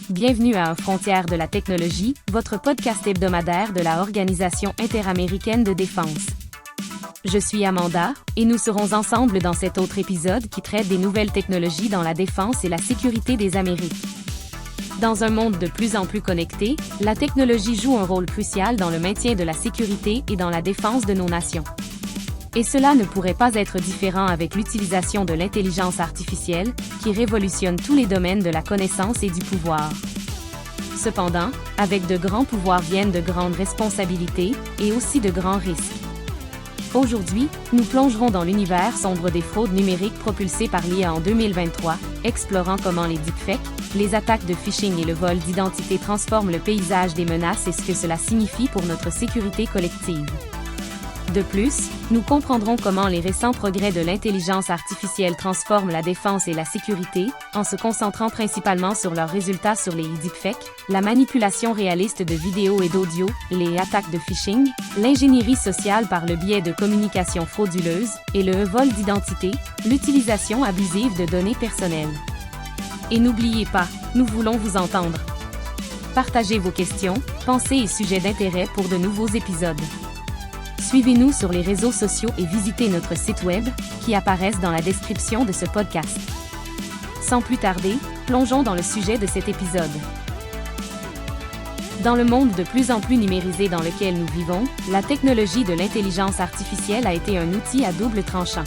bienvenue à Frontières de la technologie, votre podcast hebdomadaire de la Organisation interaméricaine de défense. Je suis Amanda, et nous serons ensemble dans cet autre épisode qui traite des nouvelles technologies dans la défense et la sécurité des Amériques. Dans un monde de plus en plus connecté, la technologie joue un rôle crucial dans le maintien de la sécurité et dans la défense de nos nations. Et cela ne pourrait pas être différent avec l'utilisation de l'intelligence artificielle, qui révolutionne tous les domaines de la connaissance et du pouvoir. Cependant, avec de grands pouvoirs viennent de grandes responsabilités, et aussi de grands risques. Aujourd'hui, nous plongerons dans l'univers sombre des fraudes numériques propulsées par l'IA en 2023, explorant comment les deepfakes, les attaques de phishing et le vol d'identité transforment le paysage des menaces et ce que cela signifie pour notre sécurité collective. De plus, nous comprendrons comment les récents progrès de l'intelligence artificielle transforment la défense et la sécurité, en se concentrant principalement sur leurs résultats sur les deepfakes, la manipulation réaliste de vidéos et d'audio, les attaques de phishing, l'ingénierie sociale par le biais de communications frauduleuses, et le vol d'identité, l'utilisation abusive de données personnelles. Et n'oubliez pas, nous voulons vous entendre. Partagez vos questions, pensées et sujets d'intérêt pour de nouveaux épisodes. Suivez-nous sur les réseaux sociaux et visitez notre site web, qui apparaissent dans la description de ce podcast. Sans plus tarder, plongeons dans le sujet de cet épisode. Dans le monde de plus en plus numérisé dans lequel nous vivons, la technologie de l'intelligence artificielle a été un outil à double tranchant.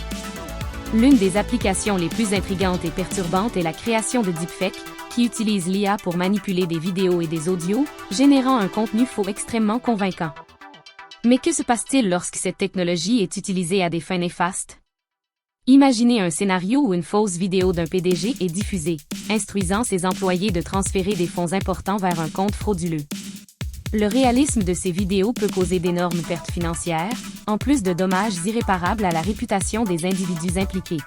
L'une des applications les plus intrigantes et perturbantes est la création de deepfakes, qui utilisent l'IA pour manipuler des vidéos et des audios, générant un contenu faux extrêmement convaincant. Mais que se passe-t-il lorsque cette technologie est utilisée à des fins néfastes? Imaginez un scénario où une fausse vidéo d'un PDG est diffusée, instruisant ses employés de transférer des fonds importants vers un compte frauduleux. Le réalisme de ces vidéos peut causer d'énormes pertes financières, en plus de dommages irréparables à la réputation des individus impliqués.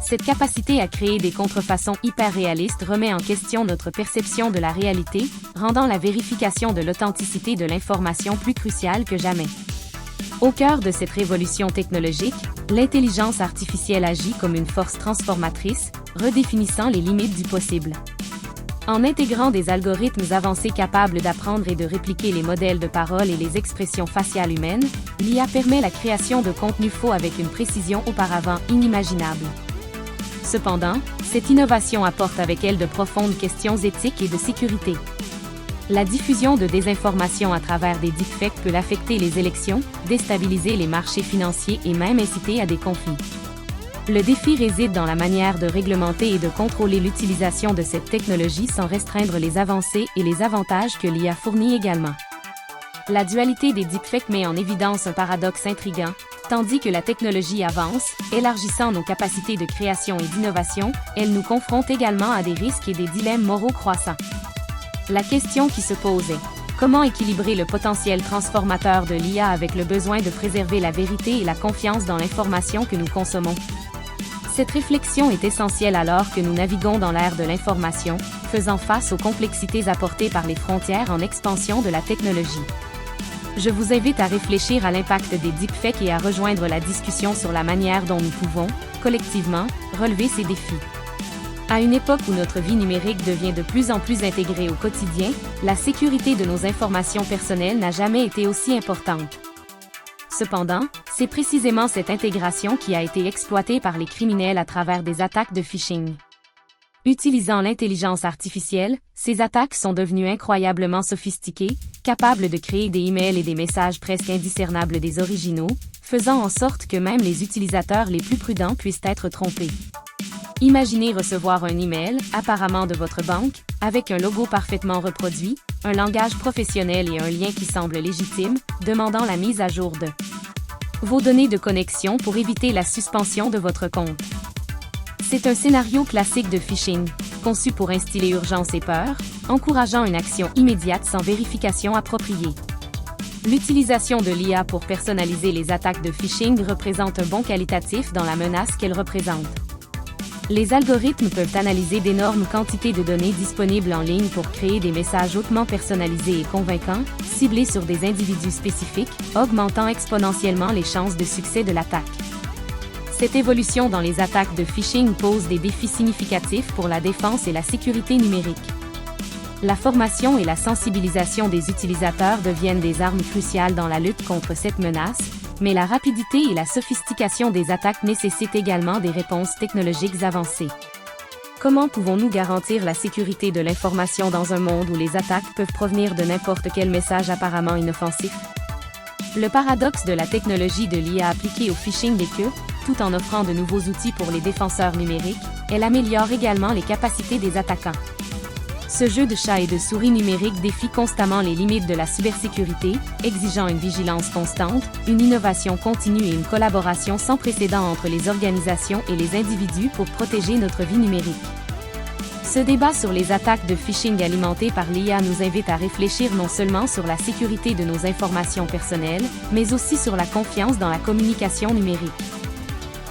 Cette capacité à créer des contrefaçons hyper réalistes remet en question notre perception de la réalité, rendant la vérification de l'authenticité de l'information plus cruciale que jamais. Au cœur de cette révolution technologique, l'intelligence artificielle agit comme une force transformatrice, redéfinissant les limites du possible. En intégrant des algorithmes avancés capables d'apprendre et de répliquer les modèles de parole et les expressions faciales humaines, l'IA permet la création de contenus faux avec une précision auparavant inimaginable. Cependant, cette innovation apporte avec elle de profondes questions éthiques et de sécurité. La diffusion de désinformation à travers des deepfakes peut affecter les élections, déstabiliser les marchés financiers et même inciter à des conflits. Le défi réside dans la manière de réglementer et de contrôler l'utilisation de cette technologie sans restreindre les avancées et les avantages que l'IA fournit également. La dualité des deepfakes met en évidence un paradoxe intriguant. Tandis que la technologie avance, élargissant nos capacités de création et d'innovation, elle nous confronte également à des risques et des dilemmes moraux croissants. La question qui se pose est: comment équilibrer le potentiel transformateur de l'IA avec le besoin de préserver la vérité et la confiance dans l'information que nous consommons? Cette réflexion est essentielle alors que nous naviguons dans l'ère de l'information, faisant face aux complexités apportées par les frontières en expansion de la technologie. Je vous invite à réfléchir à l'impact des deepfakes et à rejoindre la discussion sur la manière dont nous pouvons, collectivement, relever ces défis. À une époque où notre vie numérique devient de plus en plus intégrée au quotidien, la sécurité de nos informations personnelles n'a jamais été aussi importante. Cependant, c'est précisément cette intégration qui a été exploitée par les criminels à travers des attaques de phishing. Utilisant l'intelligence artificielle, ces attaques sont devenues incroyablement sophistiquées, capables de créer des emails et des messages presque indiscernables des originaux, faisant en sorte que même les utilisateurs les plus prudents puissent être trompés. Imaginez recevoir un email, apparemment de votre banque, avec un logo parfaitement reproduit, un langage professionnel et un lien qui semble légitime, demandant la mise à jour de vos données de connexion pour éviter la suspension de votre compte. C'est un scénario classique de phishing, conçu pour instiller urgence et peur, encourageant une action immédiate sans vérification appropriée. L'utilisation de l'IA pour personnaliser les attaques de phishing représente un bond qualitatif dans la menace qu'elle représente. Les algorithmes peuvent analyser d'énormes quantités de données disponibles en ligne pour créer des messages hautement personnalisés et convaincants, ciblés sur des individus spécifiques, augmentant exponentiellement les chances de succès de l'attaque. Cette évolution dans les attaques de phishing pose des défis significatifs pour la défense et la sécurité numérique. La formation et la sensibilisation des utilisateurs deviennent des armes cruciales dans la lutte contre cette menace, mais la rapidité et la sophistication des attaques nécessitent également des réponses technologiques avancées. Comment pouvons-nous garantir la sécurité de l'information dans un monde où les attaques peuvent provenir de n'importe quel message apparemment inoffensif? Le paradoxe de la technologie de l'IA appliquée au phishing est que, tout en offrant de nouveaux outils pour les défenseurs numériques, elle améliore également les capacités des attaquants. Ce jeu de chat et de souris numérique défie constamment les limites de la cybersécurité, exigeant une vigilance constante, une innovation continue et une collaboration sans précédent entre les organisations et les individus pour protéger notre vie numérique. Ce débat sur les attaques de phishing alimentées par l'IA nous invite à réfléchir non seulement sur la sécurité de nos informations personnelles, mais aussi sur la confiance dans la communication numérique.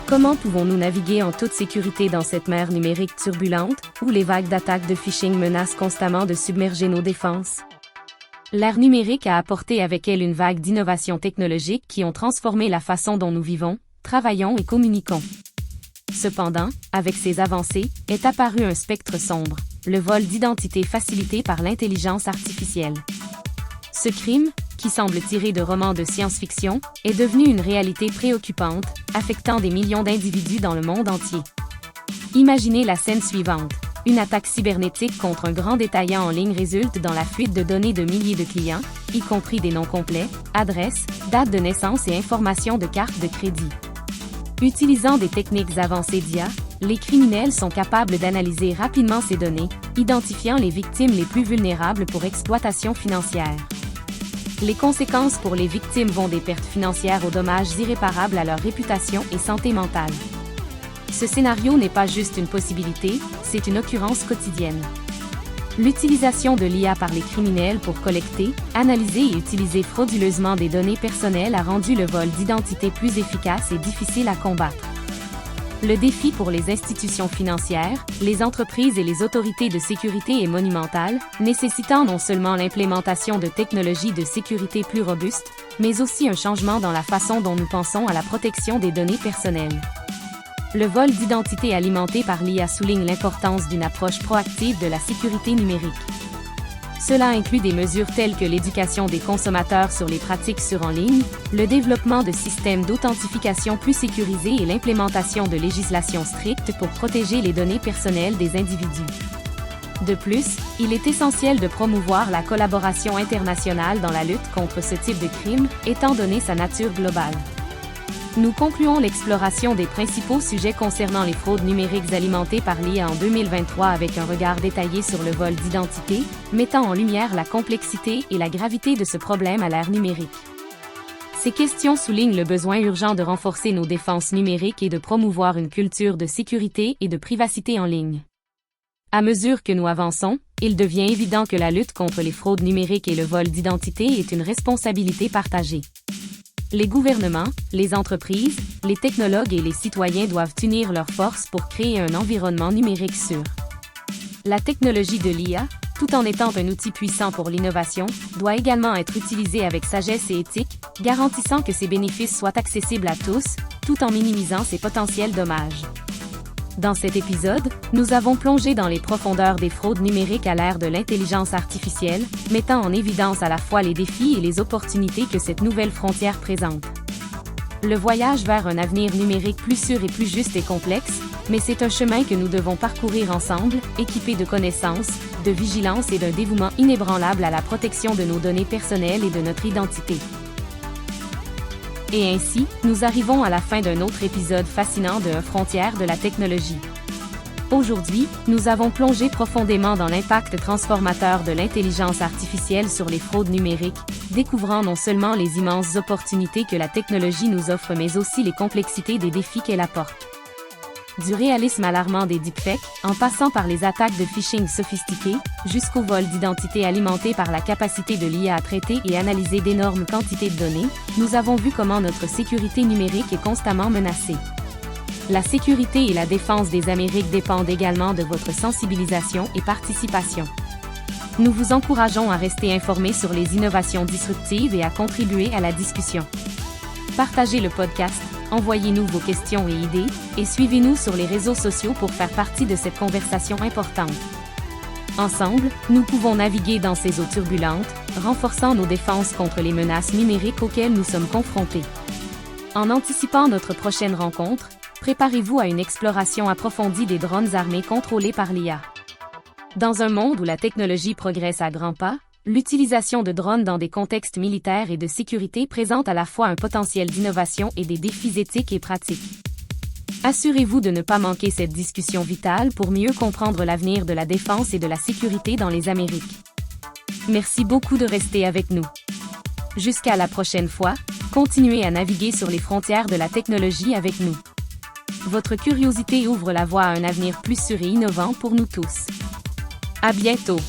Comment pouvons-nous naviguer en toute sécurité dans cette mer numérique turbulente, où les vagues d'attaques de phishing menacent constamment de submerger nos défenses? L'ère numérique a apporté avec elle une vague d'innovations technologiques qui ont transformé la façon dont nous vivons, travaillons et communiquons. Cependant, avec ces avancées, est apparu un spectre sombre, le vol d'identité facilité par l'intelligence artificielle. Ce crime, qui semble tiré de romans de science-fiction, est devenu une réalité préoccupante, affectant des millions d'individus dans le monde entier. Imaginez la scène suivante. Une attaque cybernétique contre un grand détaillant en ligne résulte dans la fuite de données de milliers de clients, y compris des noms complets, adresses, dates de naissance et informations de cartes de crédit. Utilisant des techniques avancées d'IA, les criminels sont capables d'analyser rapidement ces données, identifiant les victimes les plus vulnérables pour exploitation financière. Les conséquences pour les victimes vont des pertes financières aux dommages irréparables à leur réputation et santé mentale. Ce scénario n'est pas juste une possibilité, c'est une occurrence quotidienne. L'utilisation de l'IA par les criminels pour collecter, analyser et utiliser frauduleusement des données personnelles a rendu le vol d'identité plus efficace et difficile à combattre. Le défi pour les institutions financières, les entreprises et les autorités de sécurité est monumental, nécessitant non seulement l'implémentation de technologies de sécurité plus robustes, mais aussi un changement dans la façon dont nous pensons à la protection des données personnelles. Le vol d'identité alimenté par l'IA souligne l'importance d'une approche proactive de la sécurité numérique. Cela inclut des mesures telles que l'éducation des consommateurs sur les pratiques en ligne, le développement de systèmes d'authentification plus sécurisés et l'implémentation de législations strictes pour protéger les données personnelles des individus. De plus, il est essentiel de promouvoir la collaboration internationale dans la lutte contre ce type de crime, étant donné sa nature globale. Nous concluons l'exploration des principaux sujets concernant les fraudes numériques alimentées par l'IA en 2023 avec un regard détaillé sur le vol d'identité, mettant en lumière la complexité et la gravité de ce problème à l'ère numérique. Ces questions soulignent le besoin urgent de renforcer nos défenses numériques et de promouvoir une culture de sécurité et de privacité en ligne. À mesure que nous avançons, il devient évident que la lutte contre les fraudes numériques et le vol d'identité est une responsabilité partagée. Les gouvernements, les entreprises, les technologues et les citoyens doivent unir leurs forces pour créer un environnement numérique sûr. La technologie de l'IA, tout en étant un outil puissant pour l'innovation, doit également être utilisée avec sagesse et éthique, garantissant que ses bénéfices soient accessibles à tous, tout en minimisant ses potentiels dommages. Dans cet épisode, nous avons plongé dans les profondeurs des fraudes numériques à l'ère de l'intelligence artificielle, mettant en évidence à la fois les défis et les opportunités que cette nouvelle frontière présente. Le voyage vers un avenir numérique plus sûr et plus juste est complexe, mais c'est un chemin que nous devons parcourir ensemble, équipés de connaissances, de vigilance et d'un dévouement inébranlable à la protection de nos données personnelles et de notre identité. Et ainsi, nous arrivons à la fin d'un autre épisode fascinant de Frontières de la technologie. Aujourd'hui, nous avons plongé profondément dans l'impact transformateur de l'intelligence artificielle sur les fraudes numériques, découvrant non seulement les immenses opportunités que la technologie nous offre mais aussi les complexités des défis qu'elle apporte. Du réalisme alarmant des deepfakes, en passant par les attaques de phishing sophistiquées, jusqu'au vol d'identité alimenté par la capacité de l'IA à traiter et analyser d'énormes quantités de données, nous avons vu comment notre sécurité numérique est constamment menacée. La sécurité et la défense des Amériques dépendent également de votre sensibilisation et participation. Nous vous encourageons à rester informés sur les innovations disruptives et à contribuer à la discussion. Partagez le podcast, envoyez-nous vos questions et idées, et suivez-nous sur les réseaux sociaux pour faire partie de cette conversation importante. Ensemble, nous pouvons naviguer dans ces eaux turbulentes, renforçant nos défenses contre les menaces numériques auxquelles nous sommes confrontés. En anticipant notre prochaine rencontre, préparez-vous à une exploration approfondie des drones armés contrôlés par l'IA. Dans un monde où la technologie progresse à grands pas, l'utilisation de drones dans des contextes militaires et de sécurité présente à la fois un potentiel d'innovation et des défis éthiques et pratiques. Assurez-vous de ne pas manquer cette discussion vitale pour mieux comprendre l'avenir de la défense et de la sécurité dans les Amériques. Merci beaucoup de rester avec nous. Jusqu'à la prochaine fois, continuez à naviguer sur les frontières de la technologie avec nous. Votre curiosité ouvre la voie à un avenir plus sûr et innovant pour nous tous. À bientôt!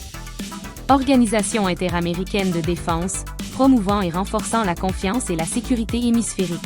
Organisation interaméricaine de défense, promouvant et renforçant la confiance et la sécurité hémisphérique.